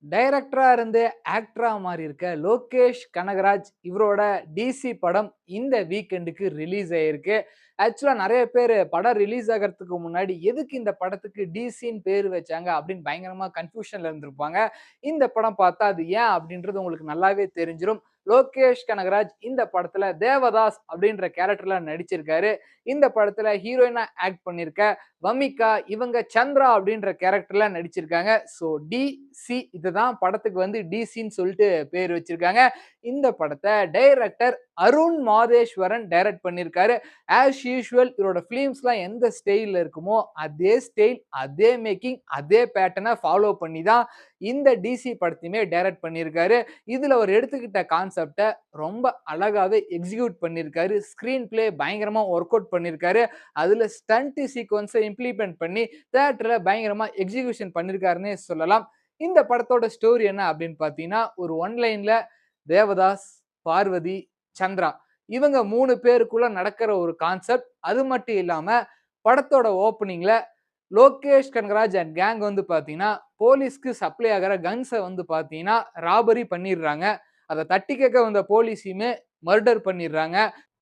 டைரக்டரா இருந்து ஆக்டரா மாறியிருக்க லோகேஷ் கனகராஜ் இவரோட டிசி படம் இந்த வீக்கெண்டுக்கு ரிலீஸ் ஆயிருக்கு. ஆக்சுவலா நெறைய பேரு படம் ரிலீஸ் ஆகறதுக்கு முன்னாடி, எதுக்கு இந்த படத்துக்கு டிசின்னு பேரு வச்சாங்க அப்படின்னு பயங்கரமா கன்ஃப்யூஷன்ல இருந்திருப்பாங்க. இந்த படம் பார்த்தா அது ஏன் அப்படின்றது உங்களுக்கு நல்லாவே தெரிஞ்சிரும். லோகேஷ் கனகராஜ் இந்த படத்துல தேவதாஸ் அப்படின்ற கேரக்டர்ல நடிச்சிருக்காரு. இந்த படத்துல ஹீரோயினா ஆக்ட் பண்ணியிருக்க வமிகா இவங்க சந்திரா அப்படின்ற கேரக்டர்ல நடிச்சிருக்காங்க. ஸோ டி.சி இதுதான் படத்துக்கு வந்து டிசின்னு சொல்லிட்டு பேர் வச்சிருக்காங்க. இந்த படத்த டைரக்டர் அருண் மாதேஸ்வரன் டைரக்ட் பண்ணியிருக்காரு. ஆஸ் யூசுவல் இவரோட ஃபிலிம்ஸ்லாம் எந்த ஸ்டைல்ல இருக்குமோ, அதே ஸ்டைல், அதே மேக்கிங், அதே பேட்டர்ன ஃபாலோ பண்ணி தான் இந்த டிசி படத்தையுமே டைரக்ட் பண்ணியிருக்காரு. இதுல அவர் எடுத்துக்கிட்ட கான்செப்ட்ட ரொம்ப அழகாவே எக்ஸிக்யூட் பண்ணியிருக்காரு. ஸ்கிரீன் பிளே பயங்கரமா வொர்க் அவுட் பண்ணியிருக்காரு. அதுல ஸ்டண்ட் சீக்வென்ஸ இம்ப்ளிமெண்ட் பண்ணி தியேட்டர்ல பயங்கரமா எக்ஸிகியூஷன் பண்ணியிருக்காருன்னே சொல்லலாம். இந்த படத்தோட ஸ்டோரி என்ன அப்படின்னு பார்த்தீங்கன்னா, ஒரு ஒன் லைன்ல தேவதாஸ், பார்வதி, சந்திரா இவங்க 3 பேருக்குள்ள நடக்கிற ஒரு கான்செப்ட். அது மட்டும் இல்லாம படத்தோட ஓப்பனிங்ல லோகேஷ் கனகராஜ் அண்ட் கேங் வந்து பார்த்தீங்கன்னா, போலீஸ்க்கு சப்ளை ஆகுற கன்ஸ வந்து பார்த்தீங்கன்னா, ராபரி பண்ணிடுறாங்க. அத தட்டி கேட்க வந்த போலீஸையுமே மர்டர் பண்ணிடுறாங்க.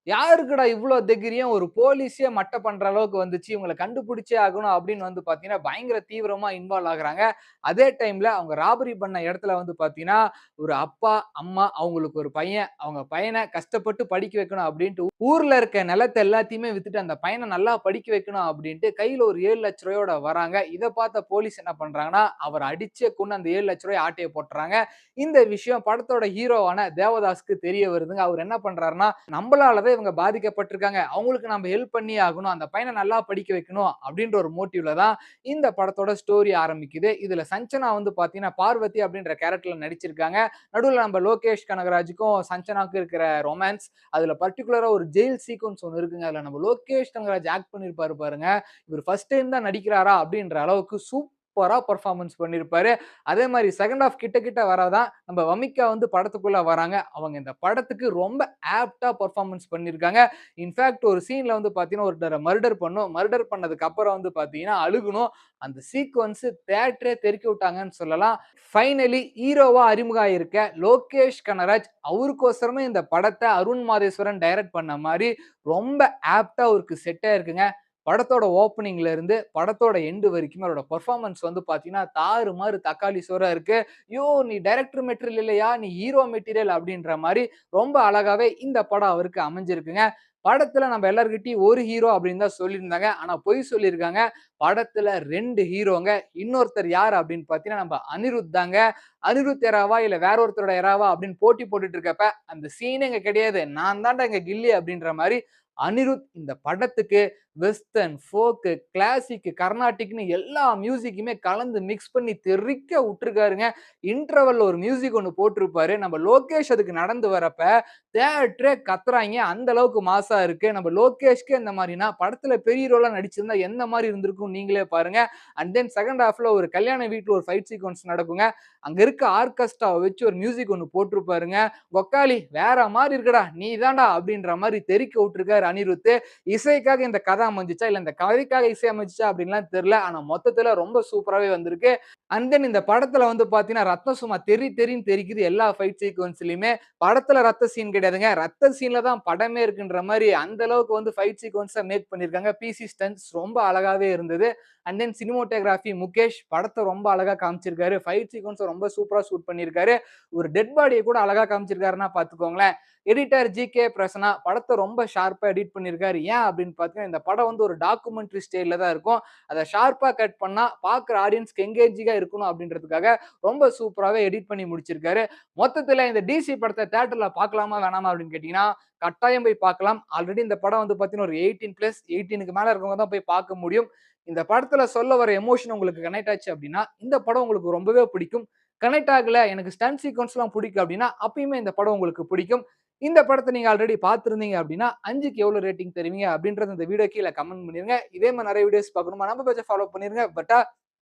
யாருக்குடா இவ்ளோ தைரியம்? ஒரு போலீஸே மட்ட பண்ற அளவுக்கு வந்துச்சு. இவங்கள கண்டுபிடிச்சே ஆகணும் அப்படின்னு வந்து பார்த்தீங்கன்னா, பயங்கர தீவிரமா இன்வால்வ் ஆகுறாங்க. அதே டைம்ல அவங்க ராபரி பண்ண இடத்துல வந்து பார்த்தீங்கன்னா, ஒரு அப்பா, அம்மா, அவங்களுக்கு ஒரு பையன். அவங்க பையன கஷ்டப்பட்டு படிக்க வைக்கணும் அப்படின்ட்டு ஊர்ல இருக்க நிலத்த எல்லாத்தையுமே வித்துட்டு அந்த பையன நல்லா படிக்க வைக்கணும் அப்படின்ட்டு கையில ஒரு ரூ. 7,00,000 வராங்க. இத பார்த்த போலீஸ் என்ன பண்றாங்கன்னா, அவர அடிச்சே கொன்னு அந்த ரூ. 7,00,000 ஆட்டைய போட்டுறாங்க. இந்த விஷயம் படத்தோட ஹீரோவான தேவதாஸ்க்கு தெரிய வருதுங்க. அவர் என்ன பண்றாருன்னா, நம்பளால தான் இவங்க பாதிக்கப்பட்டிருக்காங்க. அவங்களுக்கு நம்ம ஹெல்ப் பண்ணியே ஆகணும். அந்த பையன நல்லா படிக்க வைக்கணும் அப்படின்ற ஒரு மோட்டிவ்ல தான் இந்த படத்தோட ஸ்டோரி ஆரம்பிக்குது. இதுல சஞ்சனா வந்து பார்த்தீங்கன்னா, பார்வதி அப்படின்ற கேரக்டர்ல நடிச்சிருக்காங்க. நடுவுல நம்ம லோகேஷ் கனகராஜுக்கும் சஞ்சனாவுக்கும் இருக்கிற ரொமான்ஸ், அதுல பர்ட்டிகுலரா ஒரு ஜெயில் சீக்வென்ஸ் ஒண்ணு இருக்குங்க. அதுல நம்ம லோகேஷ் கனகராஜ் ஆக்ட் பண்ணியிருப்பாரு பாருங்க. இவர் ஃபர்ஸ்ட் டைம் தான் நடிக்கிறாரா அப்படின்ற அளவுக்கு சூப்பரா பெர்ஃபார்மன்ஸ் பண்ணியிருப்பாரு. அதே மாரி செகண்ட் ஹால்ஃப் கிட்ட கிட்ட வரதான் நம்ம வமிகா வந்து படத்துக்குள்ள வராங்க. அவங்க இந்த படத்துக்கு ரொம்ப ஆப்ட்டா பெர்ஃபார்மன்ஸ் பண்ணியிருக்காங்க. இன்ஃபாக்ட் ஒரு சீன்ல வந்து பார்த்தீங்கன்னா, ஒருத்தர மர்டர் பண்ணும். மர்டர் பண்ணதுக்கு அப்புறம் வந்து பார்த்தீங்கன்னா, அழுகணும். அந்த சீக்வென்ஸ் தியேட்டரே தெறிக்க விட்டாங்கன்னு சொல்லலாம். ஃபைனலி ஹீரோவா அறிமுகம் ஆயிருக்க லோகேஷ் கனகராஜ் அவருக்கோசரமே இந்த படத்த அருண் மாதேஸ்வரன் டைரக்ட் பண்ண மாரி ரொம்ப ஆப்ட்டா அவருக்கு செட் ஆயிருக்குங்க. படத்தோட ஓப்பனிங்ல இருந்து படத்தோட எண்ட் வரைக்குமே அவரோட பெர்ஃபார்மன்ஸ் வந்து பார்த்தீங்கன்னா, தாறுமாறு தக்காளி சோறா இருக்கு. "யோவ்! நீ டைரக்டர் மெட்டீரியல் இல்லையா? நீ ஹீரோ மெட்டீரியல்" அப்படின்ற மாரி ரொம்ப அழகாவே இந்த படம் அவருக்கு அமைஞ்சிருக்குங்க. படத்துல நம்ம எல்லார்கிட்டயும் ஒரு ஹீரோ அப்படின்னு தான் சொல்லியிருந்தாங்க. ஆனா பொய் சொல்லியிருக்காங்க. படத்துல 2 ஹீரோங்க. இன்னொருத்தர் யார் அப்படின்னு பார்த்தீங்கன்னா, நம்ம அனிருத் தாங்க. அனிருத் எராவா இல்ல வேற ஒருத்தரோட எராவா அப்படின்னு போட்டி போட்டுட்டு இருக்கப்ப, அந்த சீனே இங்க கிடையாது. நான் தான்டா இங்க கில்லி அப்படின்ற மாரி அனிருத் இந்த படத்துக்கு வெஸ்டர்ன், ஃபோக்கு, கிளாசிக், கர்நாடிக்ன்னு எல்லா மியூசிக்குமே கலந்து மிக்ஸ் பண்ணி தெறிக்க விட்டுருக்காருங்க. இன்டர்வல்ல ஒரு மியூசிக் ஒண்ணு போட்டிருப்பாரு. நம்ம லோகேஷ் அதுக்கு நடந்து வரப்ப, தியேட்டரே கத்துறாய்ங்க. அந்த அளவுக்கு மாஸா இருக்கு. நம்ம லோகேஷ்க்கே இந்த மாரினா, படத்துல பெரிய ஹீரோலாம் நடிச்சிருந்தா எந்த மாரி இருந்திருக்கும் நீங்களே பாருங்க. அண்ட் தென் செகண்ட் ஹால்ஃப்ல ஒரு கல்யாண வீட்ல ஒரு ஃபைட் சீக்வென்ஸ் நடக்குங்க. அங்க இருக்க ஆர்கெஸ்ட்ராவ வச்சு ஒரு மியூசிக் ஒண்ணு போட்டிருப்பாருங்க. "கொக்காளி வேற மாரி இருக்குடா. நீ தான்டா" அப்படின்ற மாரி தெறிக்க விட்டுருக்காரு அனிருத்து. இசைக்காக இந்த கதை அமைஞ்சுச்சா? இல்ல இந்த கதைக்காக இசை அமைஞ்சுச்சா? அப்படின்லாம் தெரியல. ஆனா மொத்தத்துல ரொம்ப சூப்பராவே வந்திருக்கு. அண்ட் தென் இந்த படத்துல வந்து பார்த்தீங்கன்னா, ரத்தம் சும்மா தெறி தெறின்னு தெறிக்குது எல்லா ஃபைட் சீக்வென்ஸ்லயுமே. படத்துல ரத்த சீன் கிடையாதுங்க. ரத்த சீன்ல தான் படமே இருக்குன்ற மாரி அந்த அளவுக்கு வந்து ஃபைட் சீக்வென்ஸ மேக் பண்ணியிருக்காங்க. பிசி ஸ்டன்ட்ஸ் ரொம்ப அழகாவே இருந்தது. அண்ட் தென் சினிமாட்டோகிராஃபி முகேஷ் படத்த ரொம்ப அழகா காமிச்சிருக்காரு. ஃபைட் சீக்வென்ஸ ரொம்ப சூப்பரா ஷூட் பண்ணியிருக்காரு. ஒரு டெட் பாடிய கூட அழகா காமிச்சிருக்காருன்னா பார்த்துக்கோங்களேன். Editor G K. பிரசன்னா படத்த ரொம்ப ஷார்ப்பா எடிட் பண்ணியிருக்காரு. ஏன் அப்படின்னு பார்த்தீங்கன்னா, இந்த படம் வந்து ஒரு டாக்குமெண்ட்ரி ஸ்டைல்ல தான் இருக்கும். அத ஷார்ப்பா கட் பண்ணா பார்க்குற ஆடியன்ஸ்க்கு எங்கேஜிங்கா இருக்கணும் அப்படின்றதுக்காக ரொம்ப சூப்பராவே எடிட் பண்ணி முடிச்சிருக்காரு. மொத்தத்துல இந்த டிசி படத்த தியேட்டர்ல பார்க்கலாமா? வேணாமா? அப்படின்னு கேட்டீங்கன்னா, கட்டாயம் போய் பார்க்கலாம். ஆல்ரெடி இந்த படம் வந்து பார்த்தீங்கன்னா, ஒரு 18+, 18க்கு மேல இருக்கவங்க தான் போய் பார்க்க முடியும். இந்த படத்துல சொல்ல வர எமோஷன் உங்களுக்கு கனெக்ட் ஆச்சு அப்படின்னா, இந்த படம் உங்களுக்கு ரொம்பவே பிடிக்கும். கனெக்ட் ஆகல, எனக்கு ஸ்டண்ட் சீக்வென்ஸ்லாம் பிடிக்கும் அப்படின்னா, அப்பயுமே இந்த படம் உங்களுக்கு பிடிக்கும். இந்த படத்த நீங்க ஆல்ரெடி பார்த்திருந்தீங்க அப்படின்னா, 5க்கு எவ்வளோ ரேட்டிங் தருவீங்க அப்படின்றத இந்த வீடியோ கீழ கமெண்ட் பண்ணிருங்க. இதே மாரி நெறைய வீடியோஸ் பார்க்கணுமா நம்ம பேஜ ஃபாலோ பண்ணிருங்க. பட்டா